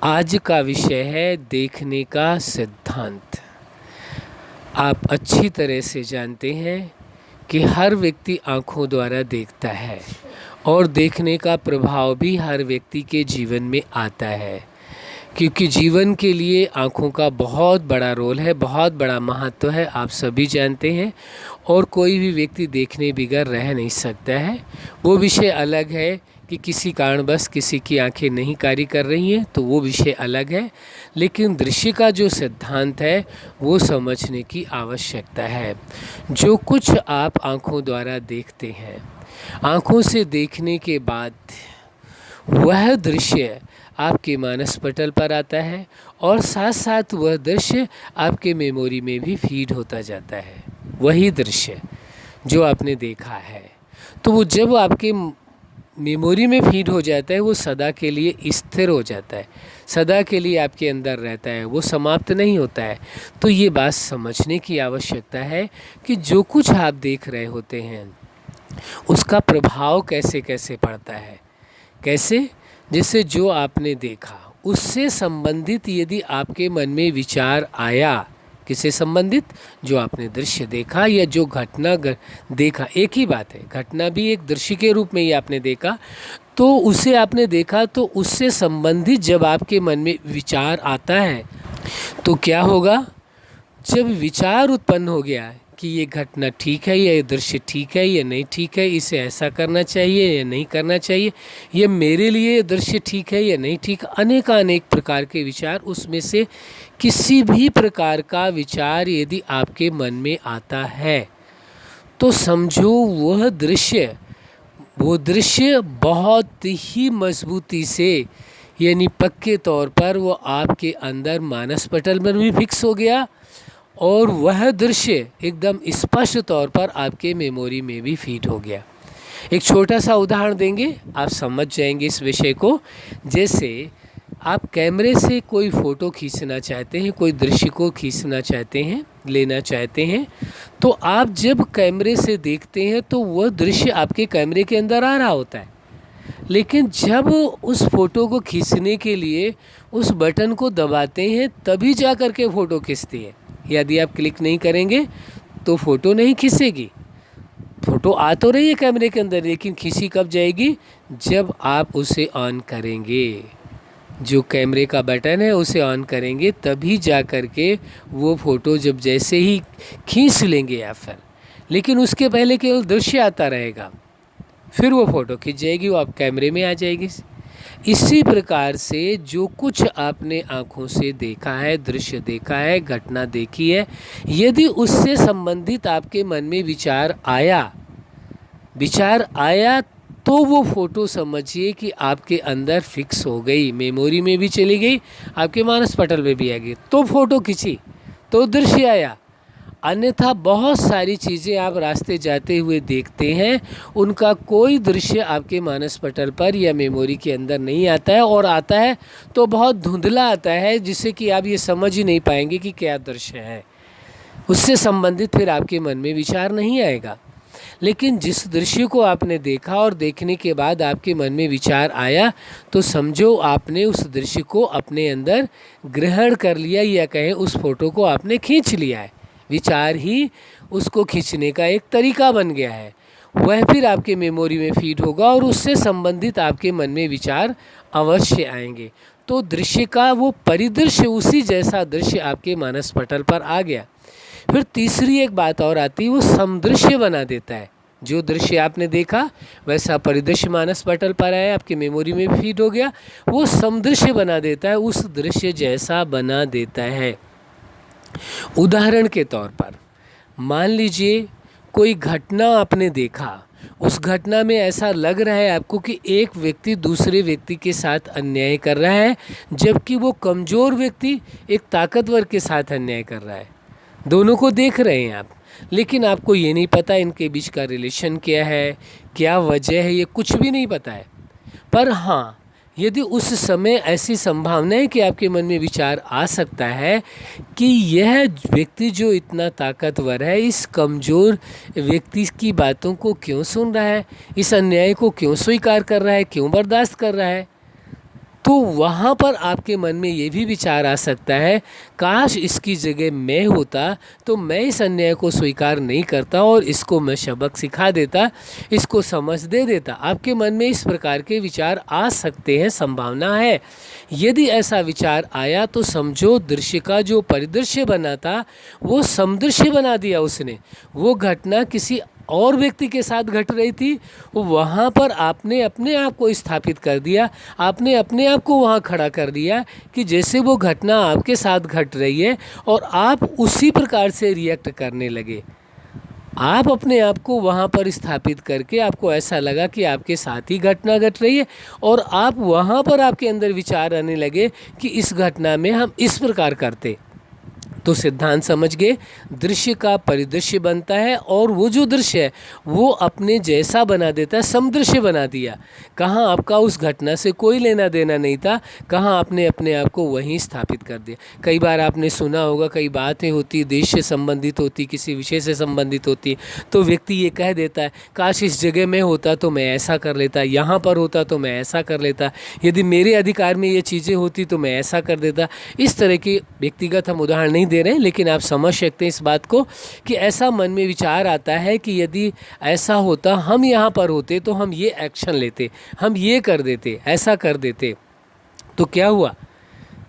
आज का विषय है देखने का सिद्धांत। आप अच्छी तरह से जानते हैं कि हर व्यक्ति आँखों द्वारा देखता है और देखने का प्रभाव भी हर व्यक्ति के जीवन में आता है, क्योंकि जीवन के लिए आँखों का बहुत बड़ा रोल है, बहुत बड़ा महत्व है। आप सभी जानते हैं और कोई भी व्यक्ति देखने बगैर रह नहीं सकता है। वो विषय अलग है कि किसी कारणवश किसी की आंखें नहीं कार्य कर रही हैं, तो वो विषय अलग है, लेकिन दृश्य का जो सिद्धांत है वो समझने की आवश्यकता है। जो कुछ आप आँखों द्वारा देखते हैं, आँखों से देखने के बाद वह दृश्य आपके मानस पटल पर आता है और साथ साथ वह दृश्य आपके मेमोरी में भी फीड होता जाता है। वही दृश्य जो आपने देखा है, तो वो जब आपके मेमोरी में फीड हो जाता है, वो सदा के लिए स्थिर हो जाता है, सदा के लिए आपके अंदर रहता है, वो समाप्त नहीं होता है। तो ये बात समझने की आवश्यकता है कि जो कुछ आप देख रहे होते हैं उसका प्रभाव कैसे कैसे पड़ता है। कैसे? जैसे जो आपने देखा उससे संबंधित यदि आपके मन में विचार आया, किससे संबंधित? जो आपने दृश्य देखा या जो घटना देखा, एक ही बात है, घटना भी एक दृश्य के रूप में ही आपने देखा, तो उसे आपने देखा, तो उससे संबंधित जब आपके मन में विचार आता है तो क्या होगा? जब विचार उत्पन्न हो गया कि ये घटना ठीक है या ये दृश्य ठीक है या नहीं ठीक है, इसे ऐसा करना चाहिए या नहीं करना चाहिए, ये मेरे लिए दृश्य ठीक है या नहीं ठीक, अनेक प्रकार के विचार, उसमें से किसी भी प्रकार का विचार यदि आपके मन में आता है तो समझो वो दृश्य बहुत ही मजबूती से, यानी पक्के तौर पर वो आपके अंदर मानस पटल में भी फिक्स हो गया और वह दृश्य एकदम स्पष्ट तौर पर आपके मेमोरी में भी फीड हो गया। एक छोटा सा उदाहरण देंगे, आप समझ जाएंगे इस विषय को। जैसे आप कैमरे से कोई फ़ोटो खींचना चाहते हैं, कोई दृश्य को खींचना चाहते हैं, लेना चाहते हैं, तो आप जब कैमरे से देखते हैं तो वह दृश्य आपके कैमरे के अंदर आ रहा होता है, लेकिन जब उस फ़ोटो को खींचने के लिए उस बटन को दबाते हैं तभी जा कर के फ़ोटो खींचती है। यदि आप क्लिक नहीं करेंगे तो फ़ोटो नहीं खींचेगी। फ़ोटो आ तो रही है कैमरे के अंदर, लेकिन खींची कब जाएगी? जब आप उसे ऑन करेंगे, जो कैमरे का बटन है उसे ऑन करेंगे, तभी जा कर के वो फ़ोटो जब जैसे ही खींच लेंगे या फिर, लेकिन उसके पहले केवल दृश्य आता रहेगा, फिर वो फ़ोटो खींच जाएगी, वो आप कैमरे में आ जाएगी। इसी प्रकार से जो कुछ आपने आँखों से देखा है, दृश्य देखा है, घटना देखी है, यदि उससे संबंधित आपके मन में विचार आया तो वो फ़ोटो समझिए कि आपके अंदर फिक्स हो गई, मेमोरी में भी चली गई, आपके मानस पटल में भी आ गई, तो फ़ोटो खींची तो दृश्य आया। अन्यथा बहुत सारी चीज़ें आप रास्ते जाते हुए देखते हैं, उनका कोई दृश्य आपके मानस पटल पर या मेमोरी के अंदर नहीं आता है, और आता है तो बहुत धुंधला आता है, जिससे कि आप ये समझ ही नहीं पाएंगे कि क्या दृश्य है। उससे संबंधित फिर आपके मन में विचार नहीं आएगा। लेकिन जिस दृश्य को आपने देखा और देखने के बाद आपके मन में विचार आया, तो समझो आपने उस दृश्य को अपने अंदर ग्रहण कर लिया, या कहें उस फोटो को आपने खींच लिया है। विचार ही उसको खींचने का एक तरीका बन गया है, वह फिर आपके मेमोरी में फीड होगा और उससे संबंधित आपके मन में विचार अवश्य आएंगे। तो दृश्य का वो परिदृश्य, उसी जैसा दृश्य आपके मानस पटल पर आ गया। फिर तीसरी एक बात और आती है, वो समदृश्य बना देता है। जो दृश्य आपने देखा वैसा परिदृश्य मानस पटल पर आया, आपके मेमोरी में भी फीड हो गया, वो समदृश्य बना देता है, उस दृश्य जैसा बना देता है। उदाहरण के तौर पर मान लीजिए कोई घटना आपने देखा, उस घटना में ऐसा लग रहा है आपको कि एक व्यक्ति दूसरे व्यक्ति के साथ अन्याय कर रहा है, जबकि वो कमज़ोर व्यक्ति एक ताकतवर के साथ अन्याय कर रहा है। दोनों को देख रहे हैं आप, लेकिन आपको ये नहीं पता इनके बीच का रिलेशन क्या है, क्या वजह है, ये कुछ भी नहीं पता है। पर हाँ, यदि उस समय ऐसी संभावना है कि आपके मन में विचार आ सकता है कि यह व्यक्ति जो इतना ताकतवर है, इस कमज़ोर व्यक्ति की बातों को क्यों सुन रहा है, इस अन्याय को क्यों स्वीकार कर रहा है, क्यों बर्दाश्त कर रहा है, तो वहाँ पर आपके मन में ये भी विचार आ सकता है, काश इसकी जगह मैं होता तो मैं इस अन्याय को स्वीकार नहीं करता और इसको मैं सबक सिखा देता, इसको समझ दे देता। आपके मन में इस प्रकार के विचार आ सकते हैं, संभावना है। यदि ऐसा विचार आया तो समझो दृश्य का जो परिदृश्य बना था वो समदृश्य बना दिया उसने। वो घटना किसी और व्यक्ति के साथ घट रही थी, वहाँ पर आपने अपने आप को स्थापित कर दिया, आपने अपने आप को वहाँ खड़ा कर दिया कि जैसे वो घटना आपके साथ घट रही है और आप उसी प्रकार से रिएक्ट करने लगे। आप अपने आप को वहाँ पर स्थापित करके आपको ऐसा लगा कि आपके साथ ही घटना घट रही है और आप वहाँ पर आपके अंदर विचार आने लगे कि इस घटना में हम इस प्रकार करते। तो सिद्धांत समझ गए, दृश्य का परिदृश्य बनता है और वो जो दृश्य है वो अपने जैसा बना देता है, समदृश्य बना दिया। कहाँ आपका उस घटना से कोई लेना देना नहीं था, कहाँ आपने अपने आप को वहीं स्थापित कर दिया। कई बार आपने सुना होगा, कई बातें होती देश से संबंधित होती, किसी विषय से संबंधित होती, तो व्यक्ति ये कह देता है काश इस जगह में होता तो मैं ऐसा कर लेता, यहाँ पर होता तो मैं ऐसा कर लेता, यदि मेरे अधिकार में ये चीज़ें होती तो मैं ऐसा कर देता। इस तरह के व्यक्तिगत हम उदाहरण नहीं दे रहे हैं, लेकिन आप समझ सकते हैं इस बात को कि ऐसा मन में विचार आता है कि यदि ऐसा होता, हम यहाँ पर होते तो हम ये एक्शन लेते, हम ये कर देते, ऐसा कर देते। तो क्या हुआ,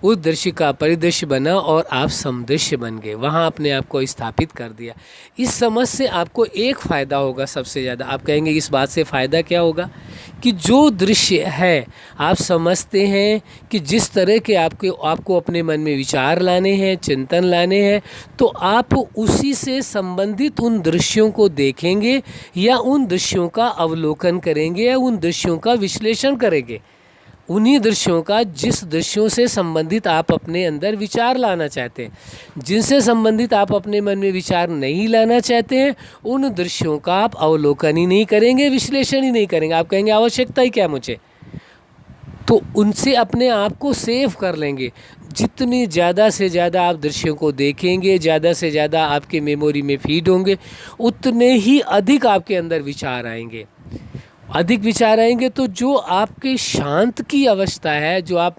उस दृश्य का परिदृश्य बना और आप समदृश्य बन गए, वहाँ अपने आप को स्थापित कर दिया। इस समझ से आपको एक फ़ायदा होगा सबसे ज़्यादा। आप कहेंगे इस बात से फ़ायदा क्या होगा कि जो दृश्य है आप समझते हैं कि जिस तरह के आपको अपने मन में विचार लाने हैं, चिंतन लाने हैं, तो आप उसी से संबंधित उन दृश्यों को देखेंगे या उन दृश्यों का अवलोकन करेंगे या उन दृश्यों का विश्लेषण करेंगे। उन्हीं दृश्यों का जिस दृश्यों से संबंधित आप अपने अंदर विचार लाना चाहते हैं, जिनसे संबंधित आप अपने मन में विचार नहीं लाना चाहते हैं, उन दृश्यों का आप अवलोकन ही नहीं करेंगे, विश्लेषण ही नहीं करेंगे। आप कहेंगे आवश्यकता ही क्या मुझे, तो उनसे अपने आप को सेव कर लेंगे। जितनी ज़्यादा से ज़्यादा आप दृश्यों को देखेंगे, ज़्यादा से ज़्यादा आपके मेमोरी में फीड होंगे, उतने ही अधिक आपके अंदर विचार आएंगे। अधिक विचार आएंगे तो जो आपके शांत की अवस्था है, जो आप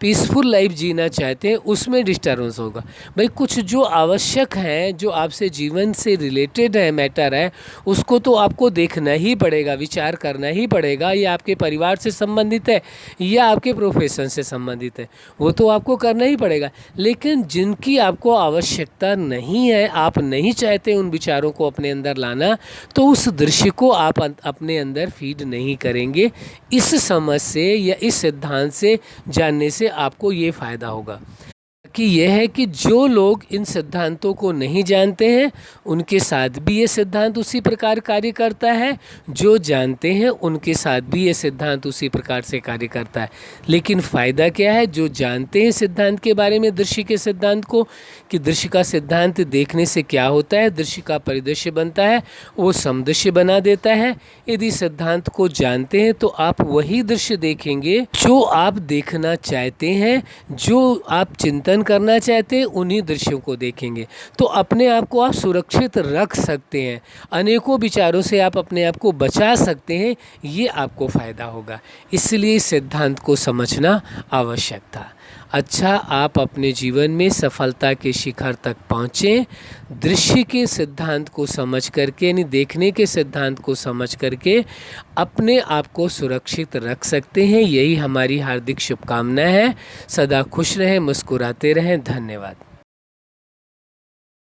पीसफुल लाइफ जीना चाहते हैं, उसमें डिस्टर्बेंस होगा। भाई कुछ जो आवश्यक है, जो आपसे जीवन से रिलेटेड है, मैटर है, उसको तो आपको देखना ही पड़ेगा, विचार करना ही पड़ेगा। ये आपके परिवार से संबंधित है या आपके प्रोफेशन से संबंधित है, वो तो आपको करना ही पड़ेगा। लेकिन जिनकी आपको आवश्यकता नहीं है, आप नहीं चाहते उन विचारों को अपने अंदर लाना, तो उस दृश्य को आप अपने अंदर फीड नहीं करेंगे। इस समझ से या इस सिद्धांत से जानने से आपको ये फायदा होगा कि यह है कि जो लोग इन सिद्धांतों को नहीं जानते हैं उनके साथ भी ये सिद्धांत उसी प्रकार कार्य करता है, जो जानते हैं उनके साथ भी ये सिद्धांत उसी प्रकार से कार्य करता है। लेकिन फ़ायदा क्या है, जो जानते हैं सिद्धांत के बारे में, दृश्य के सिद्धांत को, कि दृश्य का सिद्धांत देखने से क्या होता है, दृश्य का परिदृश्य बनता है, वो समदृश्य बना देता है। यदि सिद्धांत को जानते हैं तो आप वही दृश्य देखेंगे जो आप देखना चाहते हैं, जो आप चिंतन करना चाहते हैं, उन्हीं दृश्यों को देखेंगे। तो अपने आप को आप सुरक्षित रख सकते हैं, अनेकों विचारों से आप अपने आप को बचा सकते हैं, ये आपको फ़ायदा होगा। इसलिए सिद्धांत को समझना आवश्यक था। अच्छा, आप अपने जीवन में सफलता के शिखर तक पहुँचें, दृश्य के सिद्धांत को समझ करके, यानी देखने के सिद्धांत को समझ करके अपने आप को सुरक्षित रख सकते हैं। यही हमारी हार्दिक शुभकामना है। सदा खुश रहें, मुस्कुराते रहें। धन्यवाद।